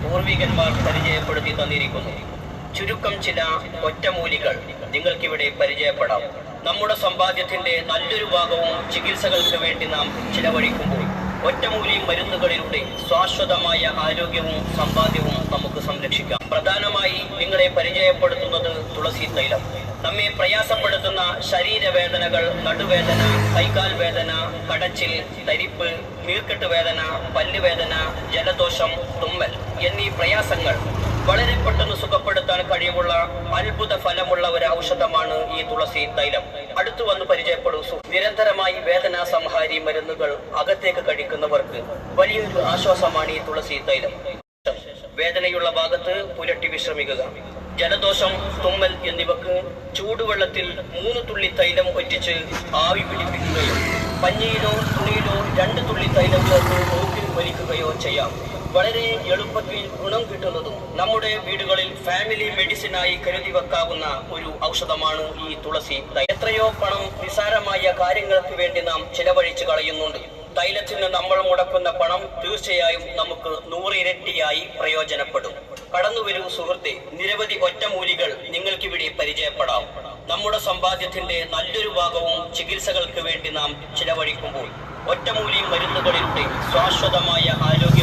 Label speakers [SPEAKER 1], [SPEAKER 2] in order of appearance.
[SPEAKER 1] പൂർവികന്മാർ പരിചയപ്പെടുത്തി തന്നിരിക്കുന്നു. ചുരുക്കം ചില ഒറ്റമൂലികൾ നിങ്ങൾക്കിവിടെ പരിചയപ്പെടാം. നമ്മുടെ സമ്പാദ്യത്തിന്റെ നല്ലൊരു ഭാഗവും ചികിത്സകൾക്ക് വേണ്ടി നാം ചിലവഴിക്കുമ്പോൾ ഒറ്റമൂലി മരുന്നുകളിലൂടെ ശാശ്വതമായ ആരോഗ്യവും സമ്പാദ്യവും നമുക്ക് സംരക്ഷിക്കാം. പ്രധാനമായി നിങ്ങളെ പരിചയപ്പെടുത്തുന്നത് തുളസി തൈലം. നമ്മെ പ്രയാസപ്പെടുത്തുന്ന ശരീരവേദനകൾ, നടുവേദന, കൈകാൽ വേദന, കടച്ചിൽ, തരിപ്പ്, നീർക്കെട്ട് വേദന, പല്ലുവേദന, ജലദോഷം, തുമ്മൽ എന്നീ പ്രയാസങ്ങൾ വളരെ പെട്ടെന്ന് സുഖപ്പെടുത്താൻ കഴിവുള്ള അത്ഭുത ഫലമുള്ള ഒരു ഔഷധമാണ് ഈ തുളസി തൈലം. അടുത്തു വന്ന് പരിചയപ്പെടൂ. നിരന്തരമായി വേദനാ സംഹാരി മരുന്നുകൾ അകത്തേക്ക് കഴിക്കുന്നവർക്ക് വലിയൊരു ആശ്വാസമാണ് ഈ തുളസി തൈലം. വേദനയുള്ള ഭാഗത്ത് പുരട്ടി വിശ്രമിക്കുക. ജലദോഷം, തുമ്മൽ എന്നിവക്ക് ചൂടുവെള്ളത്തിൽ 3 തുള്ളി തൈലം ഒറ്റിച്ച് ആവി പിടിപ്പിക്കുകയോ പഞ്ഞിയിലോ തുണിയിലോ 2 തുള്ളി തൈലം ചേർത്ത് മൂക്കിൽ വലിക്കുകയോ ചെയ്യാം. വളരെ എളുപ്പത്തിൽ ഗുണം കിട്ടുന്നതും നമ്മുടെ വീടുകളിൽ ഫാമിലി മെഡിസിനായി കരുതി വെക്കാവുന്ന ഒരു ഔഷധമാണ് ഈ തുളസി തൈലം. എത്രയോ പണം നിസാരമായ കാര്യങ്ങൾക്ക് വേണ്ടി നാം ചിലവഴിച്ചു കളയുന്നുണ്ട്. തൈലത്തിന് നമ്മൾ മുടക്കുന്ന പണം തീർച്ചയായും നമുക്ക് 100 ഇരട്ടിയായി പ്രയോജനപ്പെടും. കടന്നുവരൂ സുഹൃത്തെ, നിരവധി ഒറ്റമൂലികൾ നിങ്ങൾക്കിവിടെ പരിചയപ്പെടാം. നമ്മുടെ സമ്പാദ്യത്തിന്റെ നല്ലൊരു ഭാഗവും ചികിത്സകൾക്ക് വേണ്ടി നാം ചിലവഴിക്കുമ്പോൾ ഒറ്റമൂലി മരുന്നുകളിലൂടെ ശാശ്വതമായ ആരോഗ്യം